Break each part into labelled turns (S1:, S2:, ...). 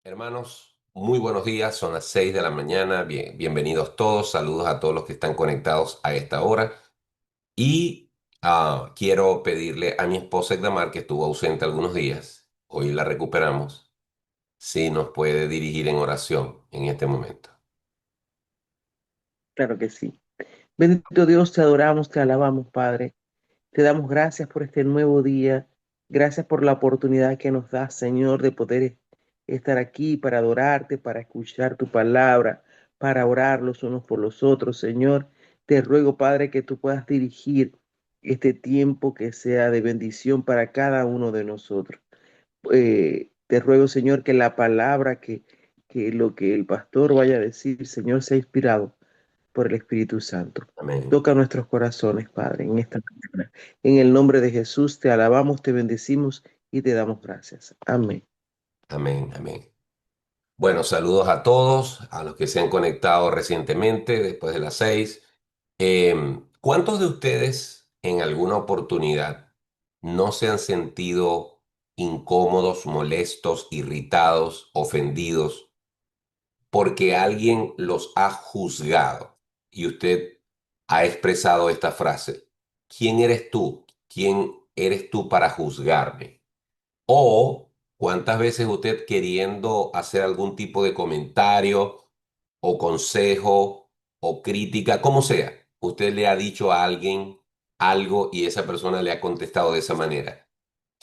S1: Hermanos, muy buenos días, son las 6 de la mañana, bienvenidos todos, saludos a todos los que están conectados a esta hora y quiero pedirle a mi esposa Edamar, que estuvo ausente algunos días, hoy la recuperamos, si nos puede dirigir en oración en este momento.
S2: Claro que sí. Bendito Dios, te adoramos, te alabamos, Padre. Te damos gracias por este nuevo día. Gracias por la oportunidad que nos das, Señor, de poder estar aquí para adorarte, para escuchar tu palabra, para orar los unos por los otros, Señor. Te ruego, Padre, que tú puedas dirigir este tiempo que sea de bendición para cada uno de nosotros. Te ruego, Señor, que la palabra, que lo que el pastor vaya a decir, Señor, sea inspirado por el Espíritu Santo.
S1: Amén,
S2: Toca nuestros corazones, Padre, en esta mañana. En el nombre de Jesús te alabamos, te bendecimos y te damos gracias. Amén.
S1: amén, amén. Bueno, saludos a todos, a los que se han conectado recientemente, después de las 6. ¿Cuántos de ustedes en alguna oportunidad no se han sentido incómodos, molestos, irritados, ofendidos porque alguien los ha juzgado? Y usted ha expresado esta frase: ¿quién eres tú? ¿Quién eres tú para juzgarme? O cuántas veces usted, queriendo hacer algún tipo de comentario o consejo o crítica, como sea, usted le ha dicho a alguien algo y esa persona le ha contestado de esa manera.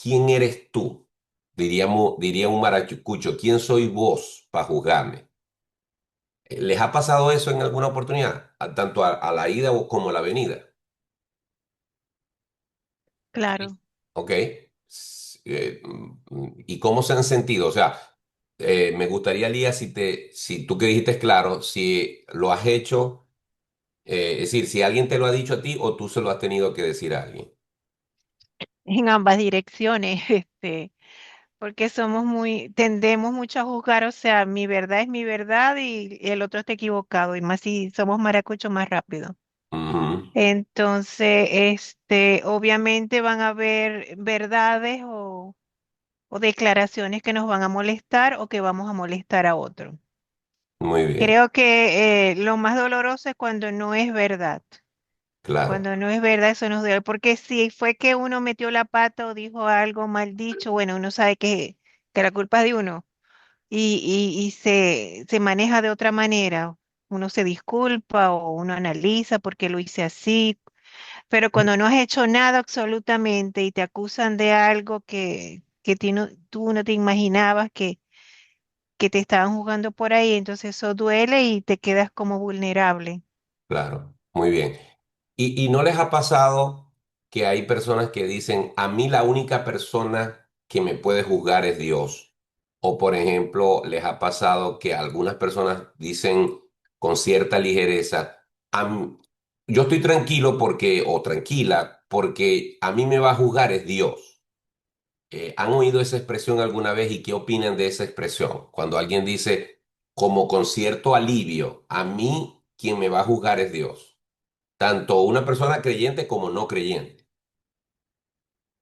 S1: ¿Quién eres tú? Diría un maracucho, ¿quién soy vos para juzgarme? ¿Les ha pasado eso en alguna oportunidad? Tanto a la ida como a la venida.
S3: Claro.
S1: ¿Ok? ¿Y cómo se han sentido? O sea, me gustaría, Lía, si tú que dijiste es claro, si lo has hecho, es decir, si alguien te lo ha dicho a ti o tú se lo has tenido que decir a alguien.
S3: En ambas direcciones, porque tendemos mucho a juzgar, o sea, mi verdad es mi verdad y el otro está equivocado, y más si somos maracuchos más rápido.
S1: Ujú.
S3: Entonces, obviamente van a haber verdades o declaraciones que nos van a molestar o que vamos a molestar a otro.
S1: Muy bien,
S3: Creo que lo más doloroso es cuando no es verdad.
S1: claro,
S3: Cuando no es verdad, eso nos duele, porque si fue que uno metió la pata o dijo algo mal dicho, bueno, uno sabe que la culpa es de uno y se maneja de otra manera. Uno se disculpa o uno analiza por qué lo hice así, pero cuando no has hecho nada absolutamente y te acusan de algo que tú no te imaginabas que te estaban jugando por ahí, entonces eso duele y te quedas como vulnerable.
S1: claro, muy bien. ¿Y no les ha pasado que hay personas que dicen, a mí la única persona que me puede juzgar es Dios? O por ejemplo, les ha pasado que algunas personas dicen con cierta ligereza, "Am- yo estoy tranquilo porque, o tranquila, porque a mí me va a juzgar es Dios". ¿Han oído esa expresión alguna vez y qué opinan de esa expresión? Cuando alguien dice, como con cierto alivio, a mí quien me va a juzgar es Dios. Tanto una persona creyente como no creyente.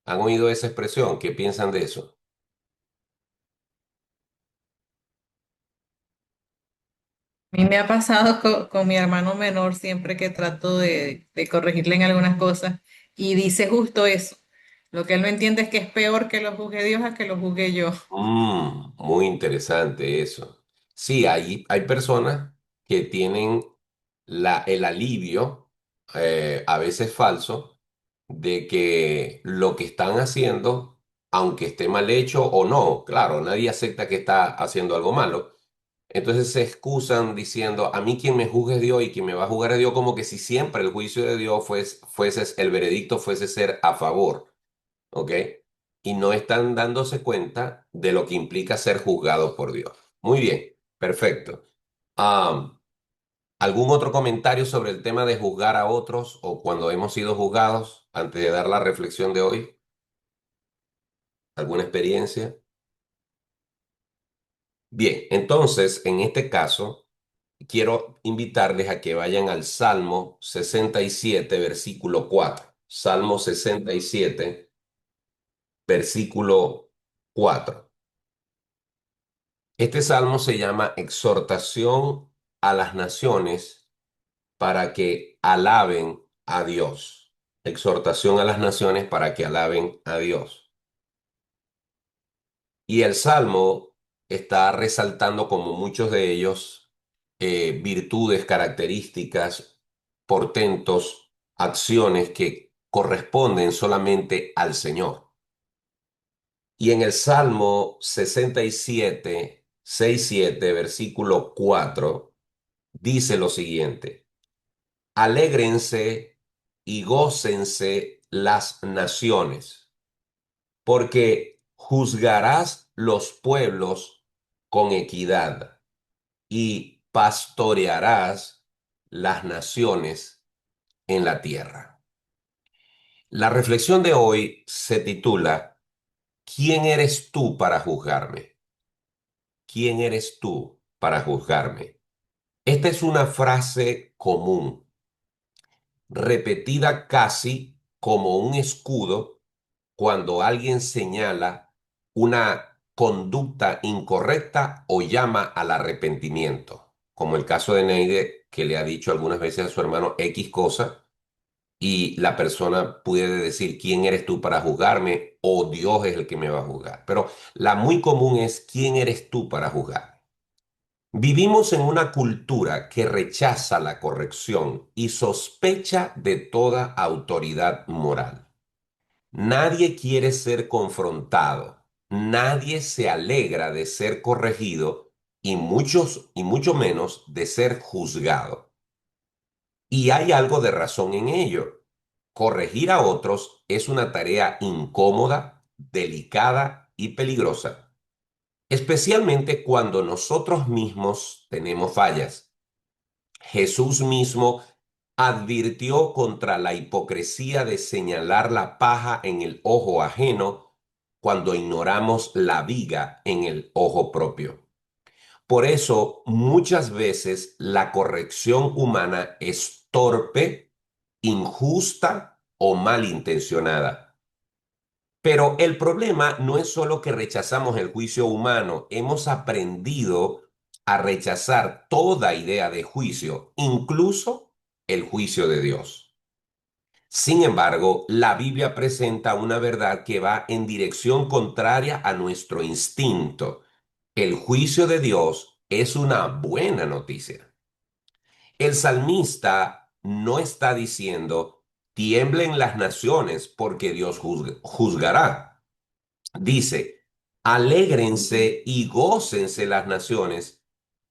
S1: ¿Han oído esa expresión? ¿Qué piensan de eso?
S4: A mí me ha pasado con mi hermano menor siempre que trato de corregirle en algunas cosas y dice justo eso. Lo que él no entiende es que es peor que lo juzgue Dios a que lo juzgue yo.
S1: Muy interesante eso. Sí, hay personas que tienen el alivio, a veces falso, de que lo que están haciendo, aunque esté mal hecho o no, claro, nadie acepta que está haciendo algo malo. Entonces se excusan diciendo, a mí quien me juzgue es Dios y quien me va a juzgar es Dios, como que si siempre el juicio de Dios el veredicto fuese ser a favor. ¿Ok? Y no están dándose cuenta de lo que implica ser juzgados por Dios. Muy bien, perfecto. Am, ¿Algún otro comentario sobre el tema de juzgar a otros o cuando hemos sido juzgados antes de dar la reflexión de hoy? ¿Alguna experiencia? Bien, entonces, en este caso, quiero invitarles a que vayan al Salmo 67, versículo 4. Salmo 67, versículo 4. Este salmo se llama Exhortación a las naciones para que alaben a Dios. Exhortación a las naciones para que alaben a Dios. Y el salmo está resaltando, como muchos de ellos, virtudes, características, portentos, acciones que corresponden solamente al Señor. Y en el Salmo 67, 6, 7, versículo 4, dice lo siguiente: Alégrense y gócense las naciones, porque juzgarás los pueblos con equidad y pastorearás las naciones en la tierra. La reflexión de hoy se titula: ¿Quién eres tú para juzgarme? ¿Quién eres tú para juzgarme? Esta es una frase común, repetida casi como un escudo cuando alguien señala una conducta incorrecta o llama al arrepentimiento, como el caso de Neide, que le ha dicho algunas veces a su hermano X cosa, y la persona puede decir: ¿quién eres tú para juzgarme? O Dios es el que me va a juzgar. Pero la muy común es: ¿quién eres tú para juzgar? Vivimos en una cultura que rechaza la corrección y sospecha de toda autoridad moral. Nadie quiere ser confrontado, nadie se alegra de ser corregido y mucho menos de ser juzgado. Y hay algo de razón en ello. Corregir a otros es una tarea incómoda, delicada y peligrosa, especialmente cuando nosotros mismos tenemos fallas. Jesús mismo advirtió contra la hipocresía de señalar la paja en el ojo ajeno cuando ignoramos la viga en el ojo propio. Por eso, muchas veces la corrección humana es torpe, injusta o malintencionada. Pero el problema no es solo que rechazamos el juicio humano, hemos aprendido a rechazar toda idea de juicio, incluso el juicio de Dios. Sin embargo, la Biblia presenta una verdad que va en dirección contraria a nuestro instinto. El juicio de Dios es una buena noticia. El salmista no está diciendo: tiemblen las naciones porque Dios juzgará. Dice: alégrense y gócense las naciones,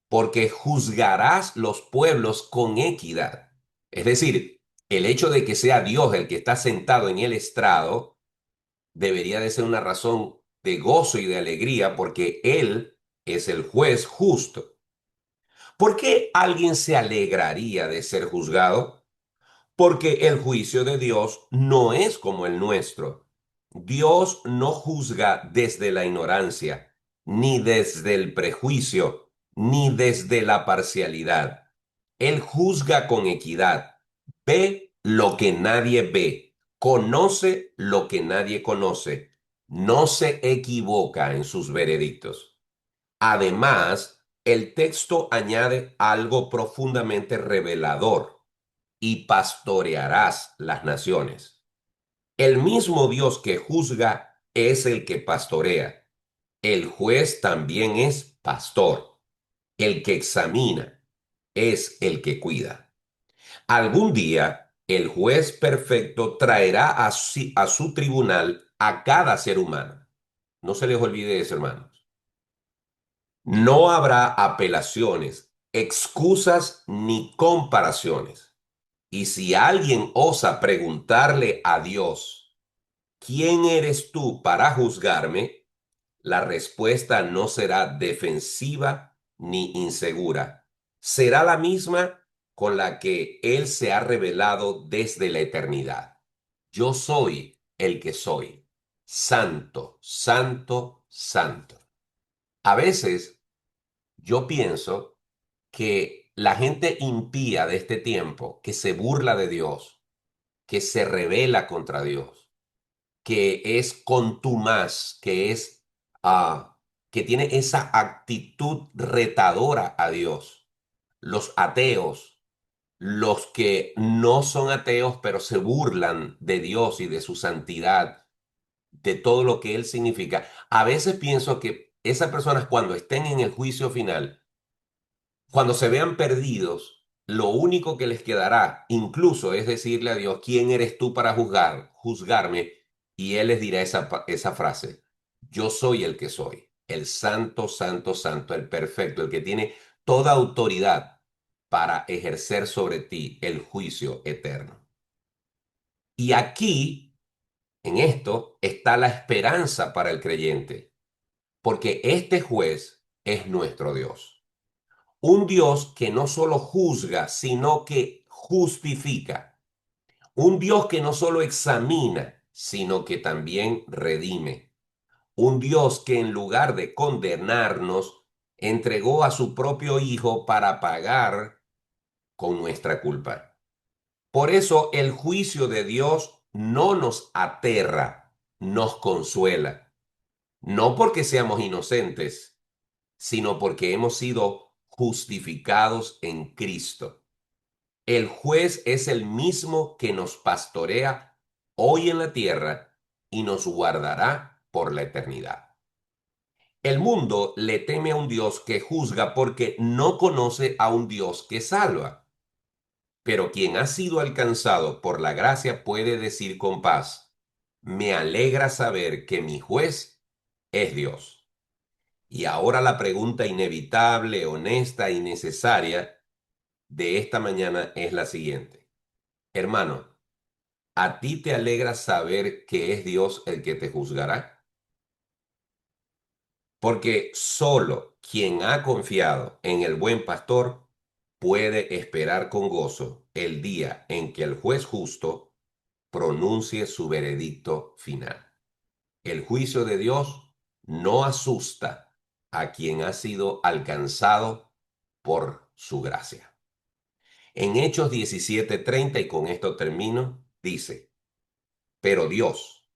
S1: porque juzgarás los pueblos con equidad. Es decir, el hecho de que sea Dios el que está sentado en el estrado debería de ser una razón de gozo y de alegría, porque Él es el juez justo. ¿Por qué alguien se alegraría de ser juzgado? Porque el juicio de Dios no es como el nuestro. Dios no juzga desde la ignorancia, ni desde el prejuicio, ni desde la parcialidad. Él juzga con equidad, ve lo que nadie ve, conoce lo que nadie conoce, no se equivoca en sus veredictos. Además, el texto añade algo profundamente revelador: y pastorearás las naciones. El mismo Dios que juzga es el que pastorea. El juez también es pastor. El que examina es el que cuida. Algún día, el juez perfecto traerá a su tribunal a cada ser humano. No se les olvide eso, hermanos. No habrá apelaciones, excusas ni comparaciones. Y si alguien osa preguntarle a Dios: ¿quién eres tú para juzgarme?, la respuesta no será defensiva ni insegura. Será la misma con la que Él se ha revelado desde la eternidad: yo soy el que soy. Santo, santo, santo. A veces yo pienso que la gente impía de este tiempo, que se burla de Dios, que se rebela contra Dios, que es contumaz, que es que tiene esa actitud retadora a Dios. Los ateos, los que no son ateos, pero se burlan de Dios y de su santidad, de todo lo que Él significa. A veces pienso que esas personas cuando estén en el juicio final, cuando se vean perdidos, lo único que les quedará incluso es decirle a Dios, ¿quién eres tú para juzgarme? Y Él les dirá esa frase, yo soy el que soy, el santo, santo, santo, el perfecto, el que tiene toda autoridad para ejercer sobre ti el juicio eterno. Y aquí, en esto, está la esperanza para el creyente, porque este juez es nuestro Dios. Un Dios que no solo juzga, sino que justifica. Un Dios que no solo examina, sino que también redime. Un Dios que en lugar de condenarnos, entregó a su propio Hijo para pagar con nuestra culpa. Por eso el juicio de Dios no nos aterra, nos consuela. No porque seamos inocentes, sino porque hemos sido justificados en Cristo. El juez es el mismo que nos pastorea hoy en la tierra y nos guardará por la eternidad. El mundo le teme a un Dios que juzga porque no conoce a un Dios que salva. Pero quien ha sido alcanzado por la gracia puede decir con paz, me alegra saber que mi juez es Dios. Y ahora la pregunta inevitable, honesta y necesaria de esta mañana es la siguiente. Hermano, ¿a ti te alegra saber que es Dios el que te juzgará? Porque solo quien ha confiado en el buen pastor puede esperar con gozo el día en que el juez justo pronuncie su veredicto final. El juicio de Dios no asusta a quien ha sido alcanzado por su gracia. En Hechos 17:30, y con esto termino, dice, pero Dios,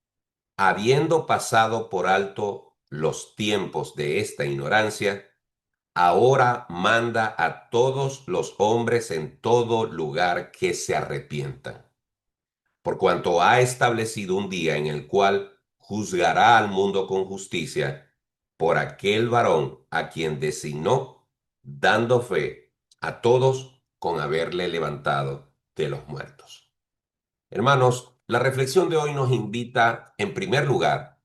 S1: habiendo pasado por alto los tiempos de esta ignorancia, ahora manda a todos los hombres en todo lugar que se arrepientan, por cuanto ha establecido un día en el cual juzgará al mundo con justicia por aquel varón a quien designó, dando fe a todos con haberle levantado de los muertos. Hermanos, la reflexión de hoy nos invita, en primer lugar,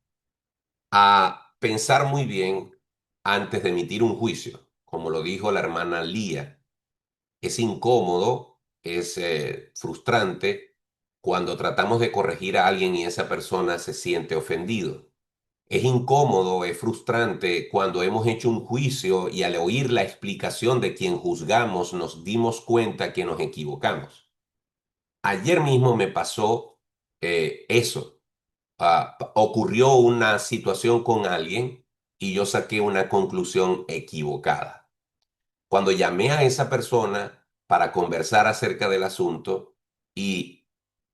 S1: a pensar muy bien antes de emitir un juicio, como lo dijo la hermana Lía. Es incómodo, es frustrante cuando tratamos de corregir a alguien y esa persona se siente ofendido. Es incómodo, es frustrante cuando hemos hecho un juicio y al oír la explicación de quien juzgamos nos dimos cuenta que nos equivocamos. Ayer mismo me pasó eso. Ocurrió una situación con alguien y yo saqué una conclusión equivocada. Cuando llamé a esa persona para conversar acerca del asunto y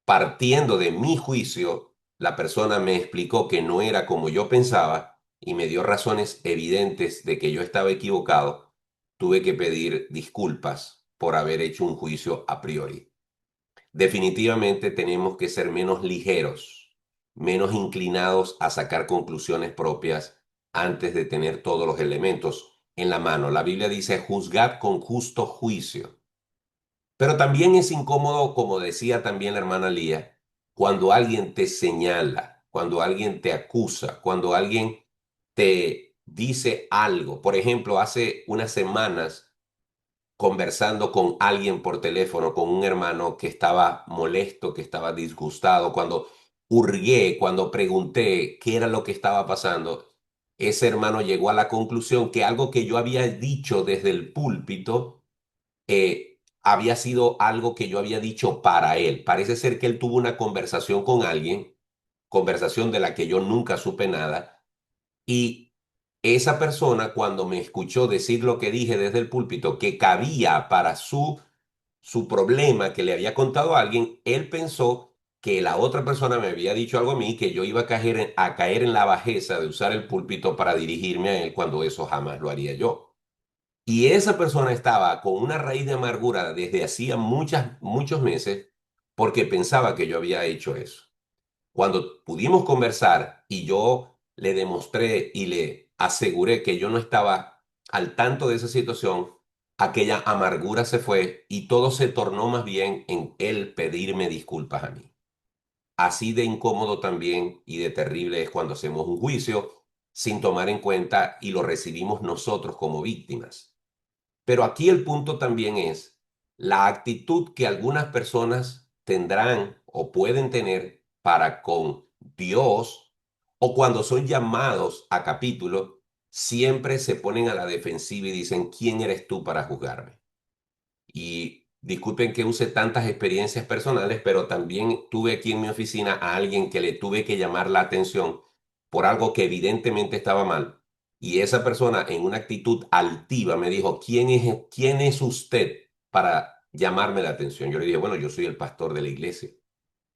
S1: partiendo de mi juicio, la persona me explicó que no era como yo pensaba y me dio razones evidentes de que yo estaba equivocado, tuve que pedir disculpas por haber hecho un juicio a priori. Definitivamente tenemos que ser menos ligeros, menos inclinados a sacar conclusiones propias antes de tener todos los elementos en la mano. La Biblia dice, juzgad con justo juicio. Pero también es incómodo, como decía también la hermana Lía, cuando alguien te señala, cuando alguien te acusa, cuando alguien te dice algo. Por ejemplo, hace unas semanas conversando con alguien por teléfono, con un hermano que estaba molesto, que estaba disgustado, cuando hurgué, cuando pregunté qué era lo que estaba pasando, ese hermano llegó a la conclusión que algo que yo había dicho desde el púlpito había sido algo que yo había dicho para él. Parece ser que él tuvo una conversación con alguien, conversación de la que yo nunca supe nada, y esa persona, cuando me escuchó decir lo que dije desde el púlpito, que cabía para su problema que le había contado a alguien, él pensó que la otra persona me había dicho algo a mí, que yo iba a caer en la bajeza de usar el púlpito para dirigirme a él cuando eso jamás lo haría yo. Y esa persona estaba con una raíz de amargura desde hacía muchos meses porque pensaba que yo había hecho eso. Cuando pudimos conversar y yo le demostré y le aseguré que yo no estaba al tanto de esa situación, aquella amargura se fue y todo se tornó más bien en él pedirme disculpas a mí. Así de incómodo también y de terrible es cuando hacemos un juicio sin tomar en cuenta y lo recibimos nosotros como víctimas. Pero aquí el punto también es la actitud que algunas personas tendrán o pueden tener para con Dios o cuando son llamados a capítulo, siempre se ponen a la defensiva y dicen, ¿quién eres tú para juzgarme? Y disculpen que use tantas experiencias personales, pero también tuve aquí en mi oficina a alguien que le tuve que llamar la atención por algo que evidentemente estaba mal. Y esa persona en una actitud altiva me dijo, quién es usted para llamarme la atención? Yo le dije, bueno, yo soy el pastor de la iglesia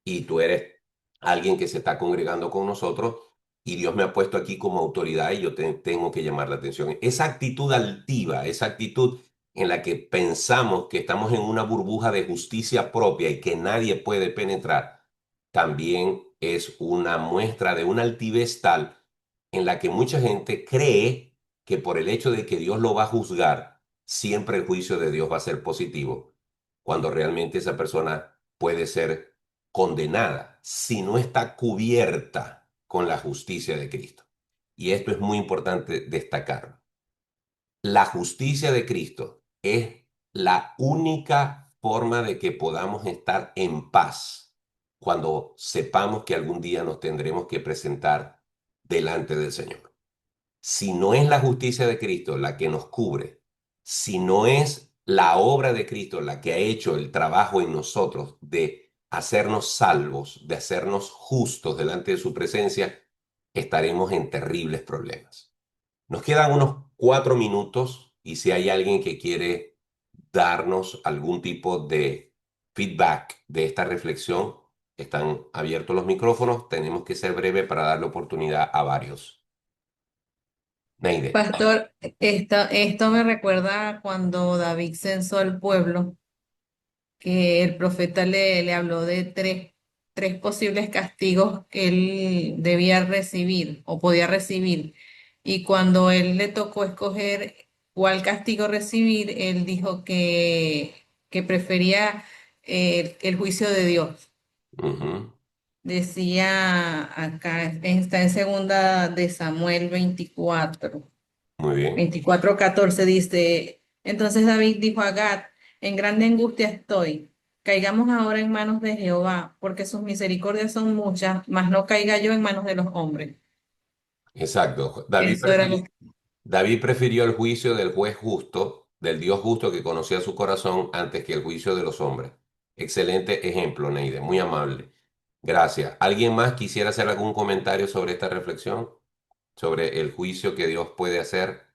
S1: y tú eres alguien que se está congregando con nosotros y Dios me ha puesto aquí como autoridad y yo tengo que llamar la atención. Esa actitud altiva, esa actitud en la que pensamos que estamos en una burbuja de justicia propia y que nadie puede penetrar, también es una muestra de una altivez tal en la que mucha gente cree que por el hecho de que Dios lo va a juzgar, siempre el juicio de Dios va a ser positivo, cuando realmente esa persona puede ser condenada si no está cubierta con la justicia de Cristo. Y esto es muy importante destacarlo. La justicia de Cristo es la única forma de que podamos estar en paz cuando sepamos que algún día nos tendremos que presentar delante del Señor. Si no es la justicia de Cristo la que nos cubre, si no es la obra de Cristo la que ha hecho el trabajo en nosotros de hacernos salvos, de hacernos justos delante de su presencia, estaremos en terribles problemas. Nos quedan unos 4 minutos y si hay alguien que quiere darnos algún tipo de feedback de esta reflexión, están abiertos los micrófonos. Tenemos que ser breve para darle oportunidad a varios. Neide.
S4: Pastor, esto me recuerda a cuando David censó al pueblo, que el profeta le habló de tres posibles castigos que él debía recibir o podía recibir. Y cuando él le tocó escoger cuál castigo recibir, él dijo que prefería el juicio de Dios.
S1: Ujú.
S4: Decía acá, está en segunda de Samuel 24.
S1: Muy bien.
S4: 24:14 dice, entonces David dijo a Gad, en grande angustia estoy, caigamos ahora en manos de Jehová, porque sus misericordias son muchas, mas no caiga yo en manos de los hombres.
S1: Exacto.
S4: Eso era lo que...
S1: David prefirió el juicio del juez justo, del Dios justo que conocía su corazón, antes que el juicio de los hombres. Excelente ejemplo, Neide. Muy amable. Gracias. ¿Alguien más quisiera hacer algún comentario sobre esta reflexión? Sobre el juicio que Dios puede hacer.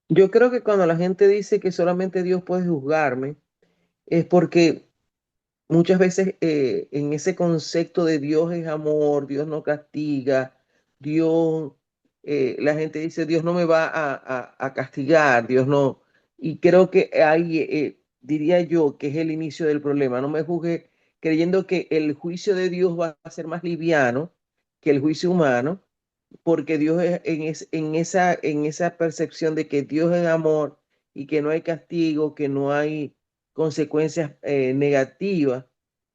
S2: Yo creo que cuando la gente dice que solamente Dios puede juzgarme, es porque muchas veces en ese concepto de Dios es amor, Dios no castiga, Dios, la gente dice Dios no me va a castigar, Dios no. Y creo que ahí diría yo que es el inicio del problema. No me juzgue creyendo que el juicio de Dios va a ser más liviano que el juicio humano, porque Dios es en esa percepción de que Dios es amor y que no hay castigo, que no hay consecuencias negativas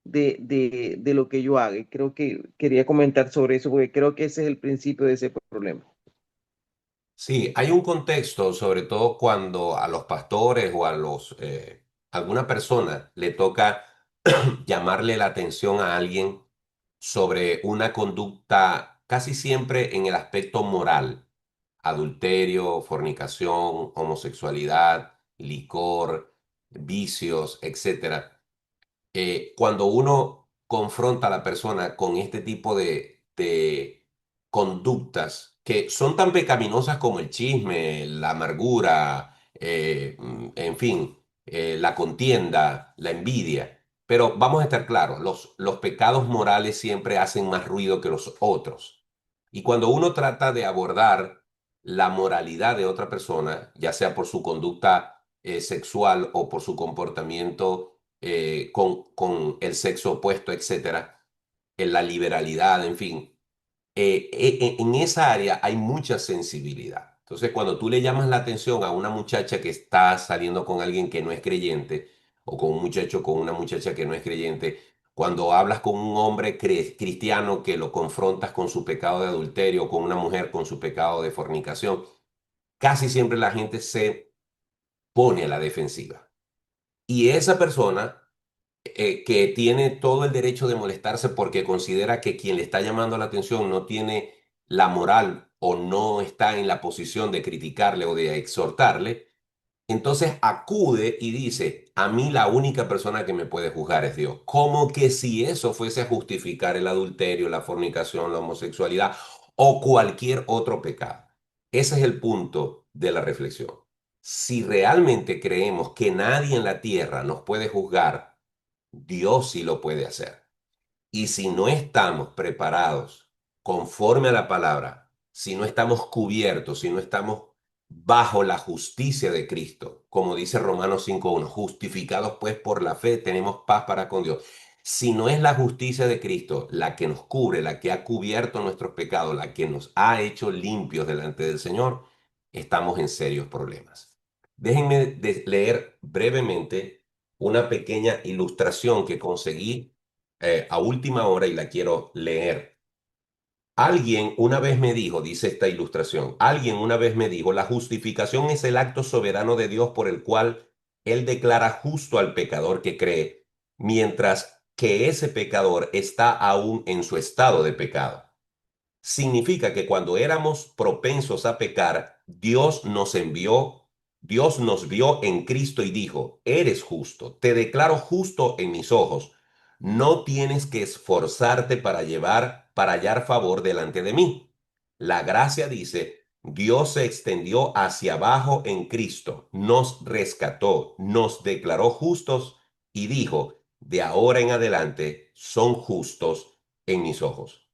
S2: de lo que yo haga. Y creo que quería comentar sobre eso, porque creo que ese es el principio de ese problema.
S1: Sí, hay un contexto, sobre todo cuando a los pastores o a alguna persona le toca llamarle la atención a alguien sobre una conducta casi siempre en el aspecto moral, adulterio, fornicación, homosexualidad, licor, vicios, etcétera. Cuando uno confronta a la persona con este tipo de conductas que son tan pecaminosas como el chisme, la amargura, en fin, la contienda, la envidia. Pero vamos a estar claros, los pecados morales siempre hacen más ruido que los otros. Y cuando uno trata de abordar la moralidad de otra persona, ya sea por su conducta sexual o por su comportamiento con el sexo opuesto, etcétera, en la liberalidad, en fin, en esa área hay mucha sensibilidad. Entonces, cuando tú le llamas la atención a una muchacha que está saliendo con alguien que no es creyente, o con un muchacho con una muchacha que no es creyente, cuando hablas con un hombre cristiano que lo confrontas con su pecado de adulterio, o con una mujer con su pecado de fornicación, casi siempre la gente se pone a la defensiva. Y esa persona que tiene todo el derecho de molestarse porque considera que quien le está llamando la atención no tiene la moral o no está en la posición de criticarle o de exhortarle, entonces acude y dice, a mí la única persona que me puede juzgar es Dios. Como que si eso fuese a justificar el adulterio, la fornicación, la homosexualidad o cualquier otro pecado. Ese es el punto de la reflexión. Si realmente creemos que nadie en la tierra nos puede juzgar, Dios sí lo puede hacer. Y si no estamos preparados conforme a la palabra, si no estamos cubiertos, si no estamos bajo la justicia de Cristo, como dice Romanos 5:1, justificados pues por la fe, tenemos paz para con Dios. Si no es la justicia de Cristo la que nos cubre, la que ha cubierto nuestros pecados, la que nos ha hecho limpios delante del Señor, estamos en serios problemas. Déjenme leer brevemente una pequeña ilustración que conseguí a última hora y la quiero leer. Alguien una vez me dijo, dice esta ilustración, alguien una vez me dijo, la justificación es el acto soberano de Dios por el cual Él declara justo al pecador que cree, mientras que ese pecador está aún en su estado de pecado. Significa que cuando éramos propensos a pecar, Dios nos vio en Cristo y dijo, eres justo, te declaro justo en mis ojos. No tienes que esforzarte para hallar favor delante de mí. La gracia dice, Dios se extendió hacia abajo en Cristo, nos rescató, nos declaró justos y dijo, de ahora en adelante son justos en mis ojos.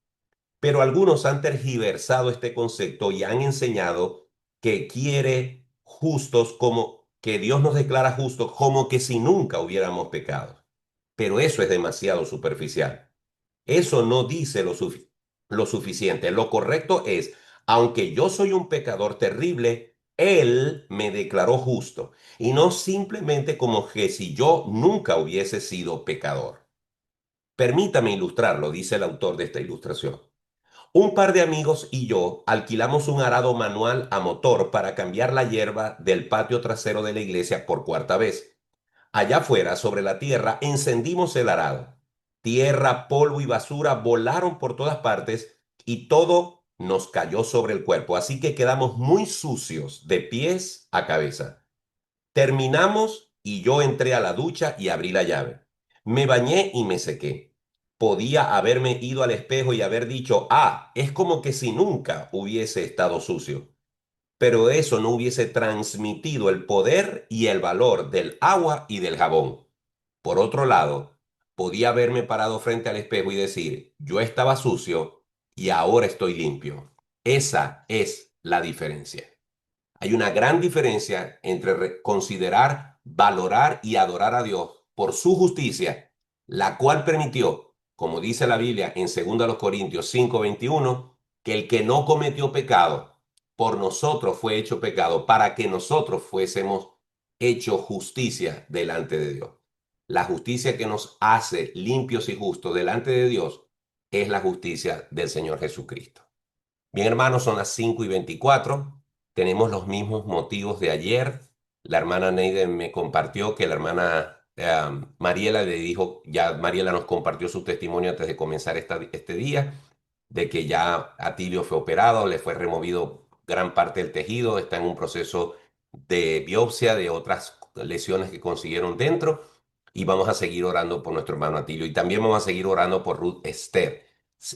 S1: Pero algunos han tergiversado este concepto y han enseñado que quiere justos como que Dios nos declara justos como que si nunca hubiéramos pecado. Pero eso es demasiado superficial. Eso no dice lo suficiente. Lo correcto es, aunque yo soy un pecador terrible, Él me declaró justo. Y no simplemente como que si yo nunca hubiese sido pecador. Permítame ilustrarlo, dice el autor de esta ilustración. Un par de amigos y yo alquilamos un arado manual a motor para cambiar la hierba del patio trasero de la iglesia por cuarta vez. Allá afuera, sobre la tierra, encendimos el arado. Tierra, polvo y basura volaron por todas partes y todo nos cayó sobre el cuerpo, así que quedamos muy sucios de pies a cabeza. Terminamos y yo entré a la ducha y abrí la llave. Me bañé y me sequé. Podía haberme ido al espejo y haber dicho, es como que si nunca hubiese estado sucio. Pero eso no hubiese transmitido el poder y el valor del agua y del jabón. Por otro lado, podía haberme parado frente al espejo y decir, yo estaba sucio y ahora estoy limpio. Esa es la diferencia. Hay una gran diferencia entre considerar, valorar y adorar a Dios por su justicia, la cual permitió, como dice la Biblia en 2 Corintios 5:21, que el que no cometió pecado, por nosotros fue hecho pecado, para que nosotros fuésemos hecho justicia delante de Dios. La justicia que nos hace limpios y justos delante de Dios es la justicia del Señor Jesucristo. Bien, hermanos, son las 5:24. Tenemos los mismos motivos de ayer. La hermana Neide me compartió que la hermana Mariela le dijo, ya Mariela nos compartió su testimonio antes de comenzar este día, de que ya Atilio fue operado, le fue removido gran parte del tejido, está en un proceso de biopsia de otras lesiones que consiguieron dentro y vamos a seguir orando por nuestro hermano Atilio y también vamos a seguir orando por Ruth Esther.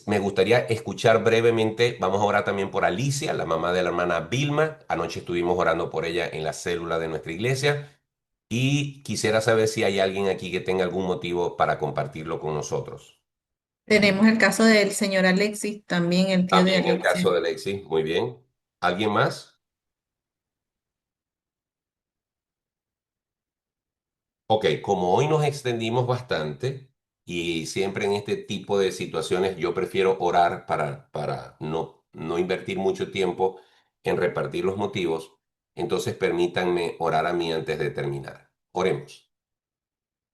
S1: Me gustaría escuchar brevemente, vamos a orar también por Alicia, la mamá de la hermana Vilma. Anoche estuvimos orando por ella en la célula de nuestra iglesia. Y quisiera saber si hay alguien aquí que tenga algún motivo para compartirlo con nosotros.
S4: Tenemos el caso del señor Alexis, también el tío de
S1: También el caso
S4: Alexis.
S1: de Alexis, muy bien. ¿Alguien más? Ok, como hoy nos extendimos bastante y siempre en este tipo de situaciones yo prefiero orar para no invertir mucho tiempo en repartir los motivos, entonces permítanme orar a mí antes de terminar. Oremos.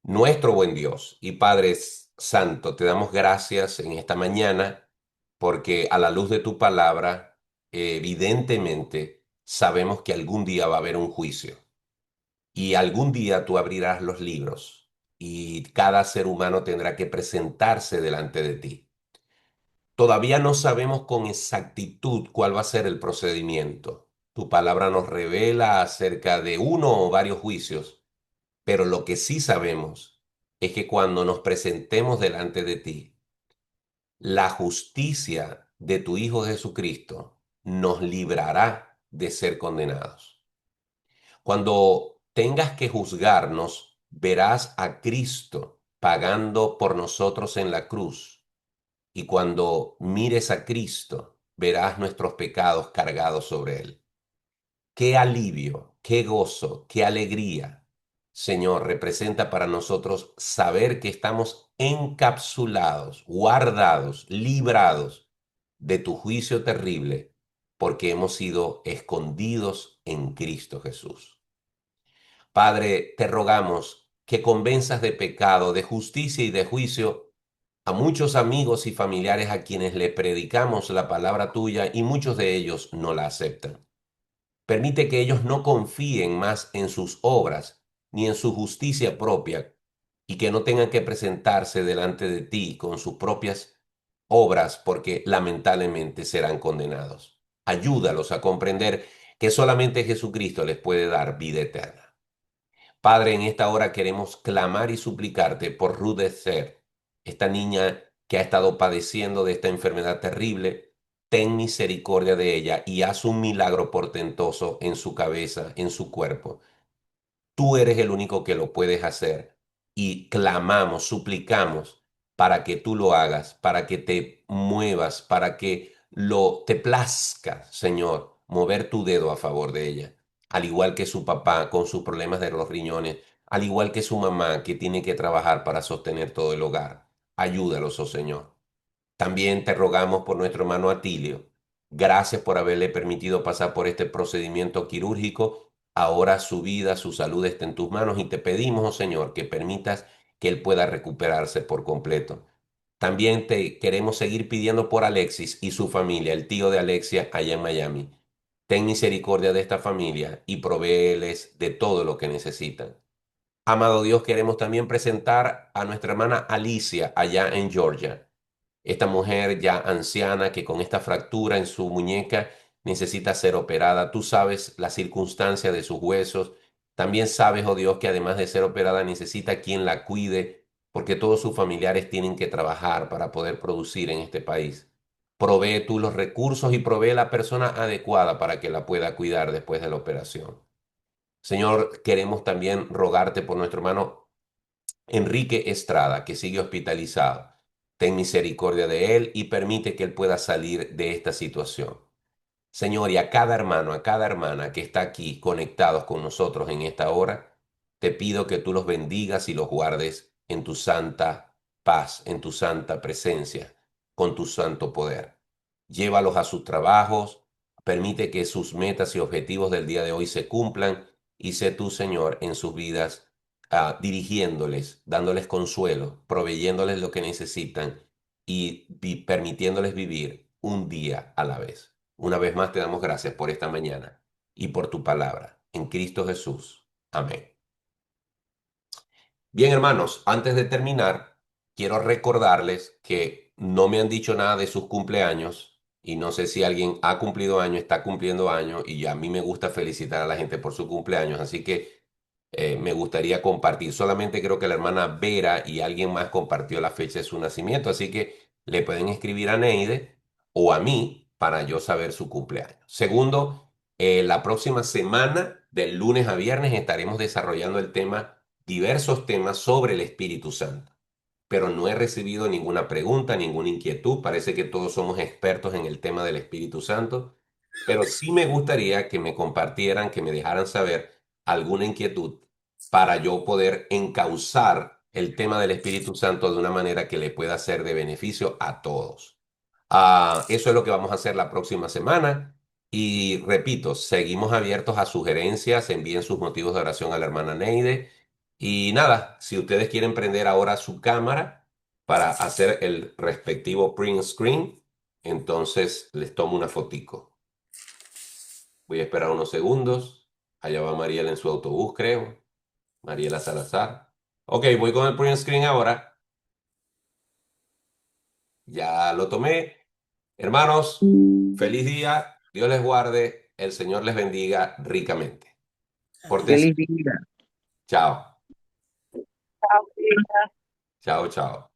S1: Nuestro buen Dios y Padre Santo, te damos gracias en esta mañana porque a la luz de tu palabra, evidentemente sabemos que algún día va a haber un juicio. Y algún día tú abrirás los libros y cada ser humano tendrá que presentarse delante de ti. Todavía no sabemos con exactitud cuál va a ser el procedimiento. Tu palabra nos revela acerca de uno o varios juicios, pero lo que sí sabemos es que cuando nos presentemos delante de ti, la justicia de tu Hijo Jesucristo nos librará de ser condenados. Cuando tengas que juzgarnos, verás a Cristo pagando por nosotros en la cruz. Y cuando mires a Cristo, verás nuestros pecados cargados sobre él. Qué alivio, qué gozo, qué alegría, Señor, representa para nosotros saber que estamos encapsulados, guardados, librados de tu juicio terrible, porque hemos sido escondidos en Cristo Jesús. Padre, te rogamos que convenzas de pecado, de justicia y de juicio a muchos amigos y familiares a quienes le predicamos la palabra tuya y muchos de ellos no la aceptan. Permite que ellos no confíen más en sus obras ni en su justicia propia y que no tengan que presentarse delante de ti con sus propias obras porque lamentablemente serán condenados. Ayúdalos a comprender que solamente Jesucristo les puede dar vida eterna. Padre, en esta hora queremos clamar y suplicarte por Ruth Esther, esta niña que ha estado padeciendo de esta enfermedad terrible. Ten misericordia de ella y haz un milagro portentoso en su cabeza, en su cuerpo. Tú eres el único que lo puedes hacer y clamamos, suplicamos para que tú lo hagas, para que te muevas, para que te plazca, Señor, mover tu dedo a favor de ella. Al igual que su papá con sus problemas de los riñones, al igual que su mamá que tiene que trabajar para sostener todo el hogar. Ayúdalos, oh Señor. También te rogamos por nuestro hermano Atilio. Gracias por haberle permitido pasar por este procedimiento quirúrgico. Ahora su vida, su salud está en tus manos y te pedimos, oh Señor, que permitas que él pueda recuperarse por completo. También te queremos seguir pidiendo por Alexis y su familia, el tío de Alexia allá en Miami. Ten misericordia de esta familia y provéeles de todo lo que necesitan. Amado Dios, queremos también presentar a nuestra hermana Alicia allá en Georgia. Esta mujer ya anciana que con esta fractura en su muñeca necesita ser operada. Tú sabes la circunstancia de sus huesos. También sabes, oh Dios, que además de ser operada necesita quien la cuide, porque todos sus familiares tienen que trabajar para poder producir en este país. Provee tú los recursos y provee la persona adecuada para que la pueda cuidar después de la operación. Señor, queremos también rogarte por nuestro hermano Enrique Estrada, que sigue hospitalizado. Ten misericordia de él y permite que él pueda salir de esta situación. Señor, y a cada hermano, a cada hermana que está aquí conectados con nosotros en esta hora, te pido que tú los bendigas y los guardes en tu santa paz, en tu santa presencia, con tu santo poder. Llévalos a sus trabajos, permite que sus metas y objetivos del día de hoy se cumplan y sé tú, Señor, en sus vidas, dirigiéndoles, dándoles consuelo, proveyéndoles lo que necesitan y permitiéndoles vivir un día a la vez. Una vez más te damos gracias por esta mañana y por tu palabra. En Cristo Jesús. Amén. Bien, hermanos, antes de terminar, quiero recordarles que no me han dicho nada de sus cumpleaños y no sé si alguien ha cumplido años, está cumpliendo años y a mí me gusta felicitar a la gente por su cumpleaños, así que me gustaría compartir. Solamente creo que la hermana Vera y alguien más compartió la fecha de su nacimiento, así que le pueden escribir a Neide o a mí para yo saber su cumpleaños. Segundo, la próxima semana Del lunes a viernes estaremos desarrollando el tema, diversos temas sobre el Espíritu Santo. Pero no he recibido ninguna pregunta, ninguna inquietud. Parece que todos somos expertos en el tema del Espíritu Santo. Pero sí me gustaría que me compartieran, que me dejaran saber alguna inquietud para yo poder encauzar el tema del Espíritu Santo de una manera que le pueda ser de beneficio a todos. Eso es lo que vamos a hacer la próxima semana. Y repito, seguimos abiertos a sugerencias. Envíen sus motivos de oración a la hermana Neide. Y nada, si ustedes quieren prender ahora su cámara para hacer el respectivo print screen, entonces les tomo una fotico. Voy a esperar unos segundos. Allá va Mariela en su autobús, creo. Mariela Salazar. Ok, voy con el print screen ahora. Ya lo tomé. Hermanos, feliz día. Dios les guarde. El Señor les bendiga ricamente. Pórtense
S2: Feliz
S1: bien.
S2: día.
S1: Chao. Chao, chao.